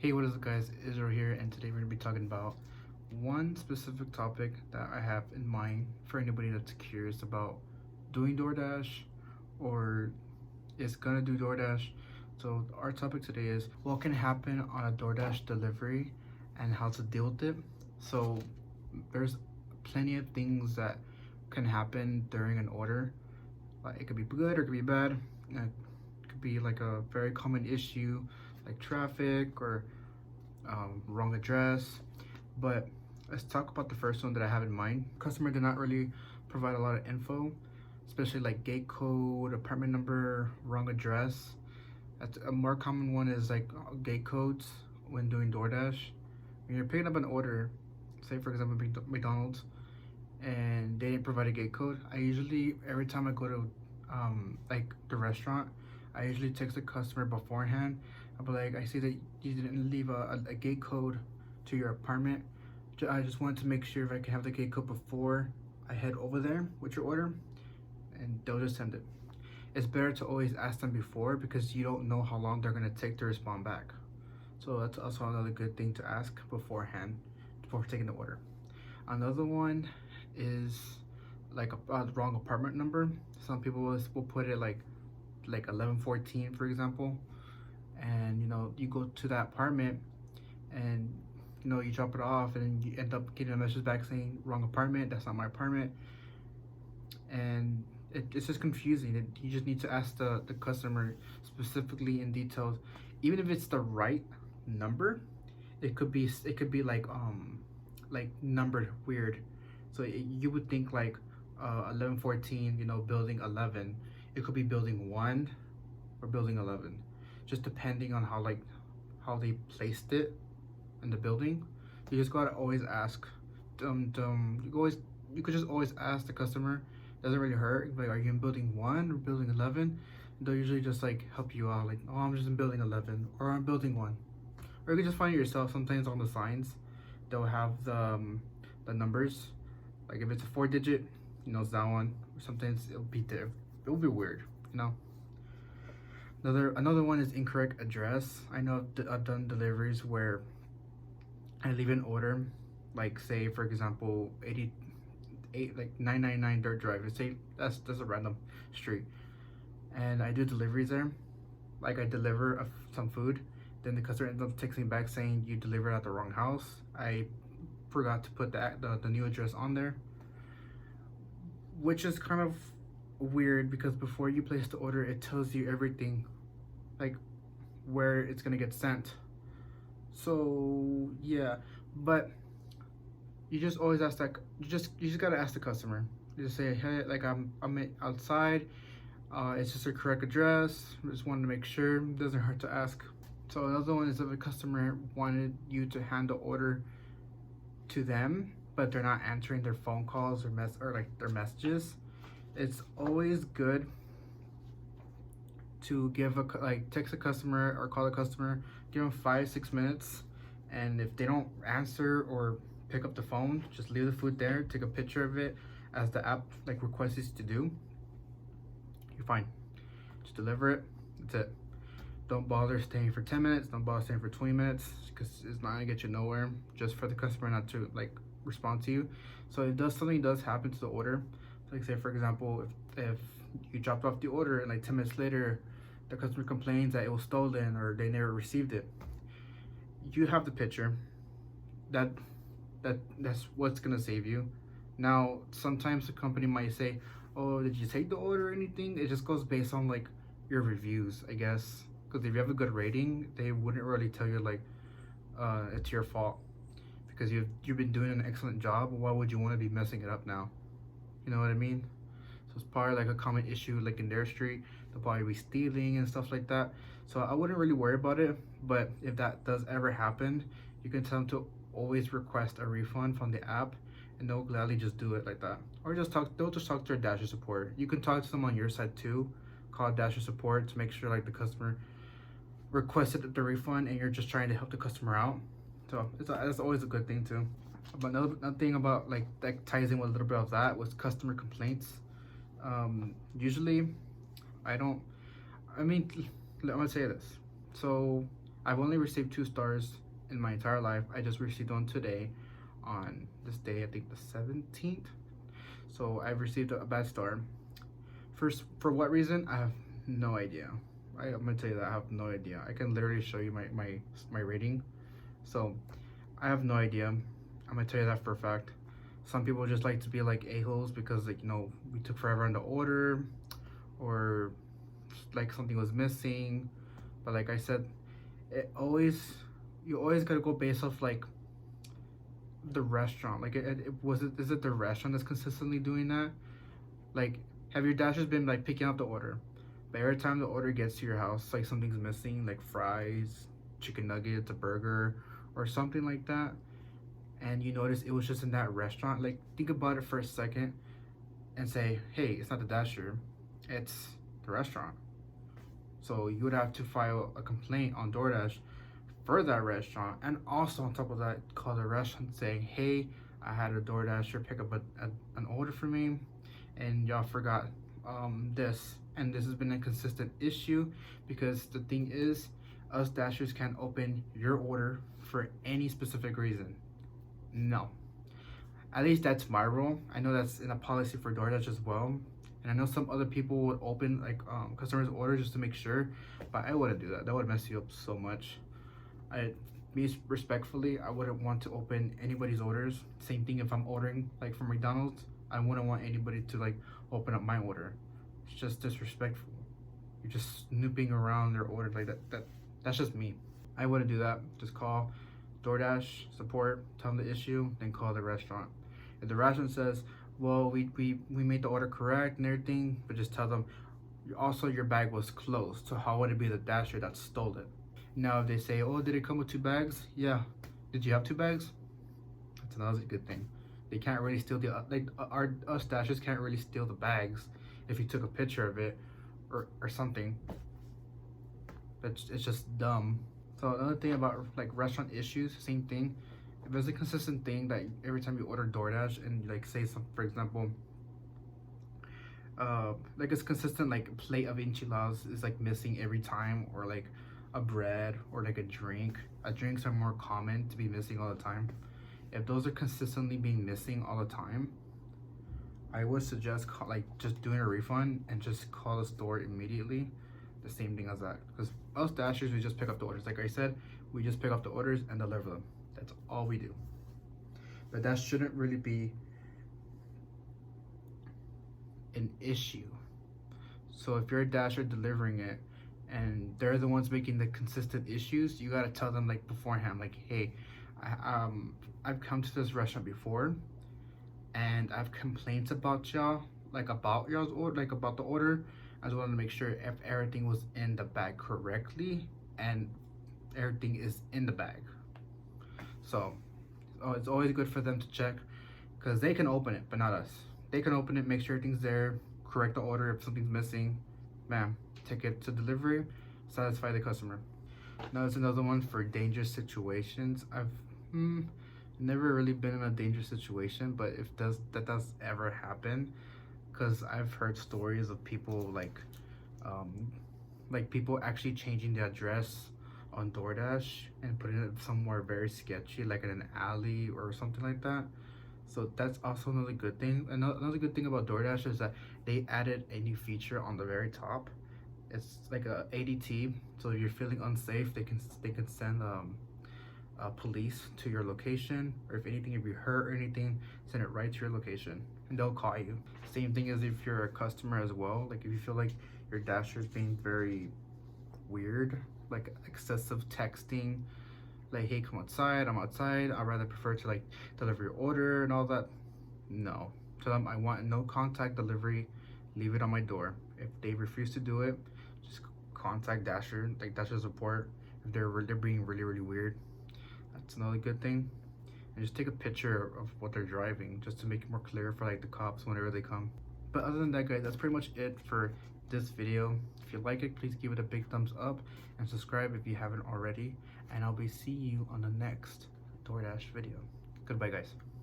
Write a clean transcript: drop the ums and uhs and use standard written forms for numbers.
Hey, what is up, guys? Israel here, and today we're going to be talking about one specific topic that I have in mind for anybody that's curious about doing DoorDash or is gonna do DoorDash. So, our topic today is what can happen on a DoorDash delivery and how to deal with it. So, there's plenty of things that can happen during an order. Like, it could be good or it could be bad. It could be like a very common issue like traffic or wrong address. But let's talk about the first one that I have in mind. Customer did not really provide a lot of info, especially like gate code, apartment number, wrong address. That's a more common one is like gate codes when doing DoorDash. When you're picking up an order, say for example McDonald's, and they didn't provide a gate code, I usually every time I go to like the restaurant, I usually text the customer beforehand. I'll be like, I see that you didn't leave a gate code to your apartment. I just wanted to make sure if I can have the gate code before I head over there with your order, and they'll just send it. It's better to always ask them before because you don't know how long they're gonna take to respond back. So that's also another good thing to ask beforehand before taking the order. Another one is like a wrong apartment number. Some people will put it like 1114, for example, and you go to that apartment and you drop it off and you end up getting a message back saying wrong apartment, that's not my apartment, and it's just confusing. You just need to ask the customer specifically in details. Even if it's the right number, it could be like numbered weird. So you would think like 1114, building 11. It could be building 1 or building 11, just depending on how they placed it in the building. You just gotta always ask. You could just always ask the customer. Doesn't really hurt. Like, are you in building 1 or building 11? They'll usually just like help you out. Like, oh, I'm just in building 11 or I'm building 1. Or you can just find it yourself. Sometimes on the signs, they'll have the numbers. Like if it's a 4-digit, it's that one. Sometimes it'll be there. It'll be weird. Another one is incorrect address. I know I've done deliveries where I leave an order, like say for example 88 like 999 Dirt Drive. Let's say that's a random street, and I do deliveries there. Like I deliver some food, then the customer ends up texting back saying you delivered at the wrong house. I forgot to put the new address on there, which is kind of weird because before you place the order it tells you everything, like where it's gonna get sent. So yeah, but you just always ask that. You just gotta ask the customer. You just say, hey, like I'm outside. It's just a correct address. I just wanted to make sure. It doesn't hurt to ask. So another one is if a customer wanted you to hand the order to them, but they're not answering their phone calls or like their messages. It's always good to text a customer or call a customer, give them 5-6 minutes, and if they don't answer or pick up the phone, just leave the food there, take a picture of it as the app like requests you to do. You're fine. Just deliver it. That's it. Don't bother staying for 10 minutes. Don't bother staying for 20 minutes because it's not gonna get you nowhere. Just for the customer not to like respond to you. So if something does happen to the order, like say for example, if you dropped off the order and like 10 minutes later, the customer complains that it was stolen or they never received it, you have the picture. That's what's gonna save you. Now sometimes the company might say, oh, did you take the order or anything? It just goes based on like your reviews, I guess, because if you have a good rating, they wouldn't really tell you like it's your fault because you've been doing an excellent job. Why would you want to be messing it up now? You know what I mean? So it's probably like a common issue like in their street. They'll probably be stealing and stuff like that. So I wouldn't really worry about it. But if that does ever happen, you can tell them to always request a refund from the app, and they'll gladly just do it like that. Or they'll just talk to their Dasher support. You can talk to them on your side too. Call Dasher support to make sure like the customer requested the refund and you're just trying to help the customer out. So that's always a good thing too. But another thing about like that ties in with a little bit of that was customer complaints. Usually I'm gonna say this. So I've only received 2 stars in my entire life. I just received one today on this day, I think the 17th. So I've received a bad star. First, for what reason? I have no idea. I'm gonna tell you that I have no idea. I can literally show you my rating. So I have no idea. I'm gonna tell you that for a fact. Some people just like to be like a-holes because, like, we took forever on the order, or like something was missing. But like I said, you always gotta go based off like the restaurant. Like, is it the restaurant that's consistently doing that? Like, have your dashers been like picking up the order, but every time the order gets to your house, like something's missing, like fries, chicken nuggets, a burger, or something like that, and you notice it was just in that restaurant? Like, think about it for a second and say, hey, it's not the dasher, it's the restaurant. So you would have to file a complaint on DoorDash for that restaurant, and also on top of that, call the restaurant saying, hey, I had a DoorDasher pick up an order for me, and y'all forgot this, and this has been a consistent issue. Because the thing is, us dashers can't open your order for any specific reason. No, at least that's my rule. I know that's in a policy for DoorDash as well, and I know some other people would open like customers' orders just to make sure, but I wouldn't do that. That would mess you up so much. Me respectfully, I wouldn't want to open anybody's orders. Same thing if I'm ordering like from McDonald's. I wouldn't want anybody to like open up my order. It's just disrespectful. You're just snooping around their order like that. That's just me. I wouldn't do that. Just call DoorDash support, tell them the issue, then call the restaurant. If the restaurant says, well, we made the order correct and everything, but just tell them also your bag was closed, so how would it be the dasher that stole it? Now if they say, oh, did it come with 2 bags? Yeah. Did you have 2 bags? That's another good thing. They can't really steal us dashers can't really steal the bags if you took a picture of it or something. It's just dumb. So another thing about like restaurant issues, same thing. If there's a consistent thing that every time you order DoorDash and like say some, for example, like it's consistent, like a plate of enchiladas is like missing every time, or like a bread, or like a drink. Drinks are more common to be missing all the time. If those are consistently being missing all the time, I would suggest just doing a refund and just call the store immediately. The same thing as that, because us dashers, we just pick up the orders. Like I said, we just pick up the orders and deliver them. That's all we do. But that shouldn't really be an issue. So if you're a dasher delivering it and they're the ones making the consistent issues, you gotta tell them like beforehand, like, hey, I've come to this restaurant before and I've complaints about y'all, like about y'all's order, like about the order. I just wanted to make sure if everything was in the bag correctly, and everything is in the bag. So it's always good for them to check, because they can open it, but not us. They can open it, make sure everything's there, correct the order if something's missing, bam, take it to delivery, satisfy the customer. Now there's another one for dangerous situations. I've never really been in a dangerous situation, but if that does ever happen, because I've heard stories of people like people actually changing the address on DoorDash and putting it somewhere very sketchy, like in an alley or something like that. So that's also another good thing. Another good thing about DoorDash is that they added a new feature on the very top. It's like a ADT, so if you're feeling unsafe, they can send police to your location, or if you hurt or anything, send it right to your location and they'll call you. Same thing as if you're a customer as well. Like if you feel like your dasher is being very weird, like excessive texting, like, hey, come outside, I'm outside, I'd rather prefer to like deliver your order and all that. No, tell them I want no contact delivery, leave it on my door. If they refuse to do it, just contact Dasher, like Dasher support, if they're being really weird. That's another good thing. And just take a picture of what they're driving, just to make it more clear for like the cops whenever they come. But other than that, guys, that's pretty much it for this video. If you like it, please give it a big thumbs up and subscribe if you haven't already, and I'll be seeing you on the next DoorDash video. Goodbye, guys.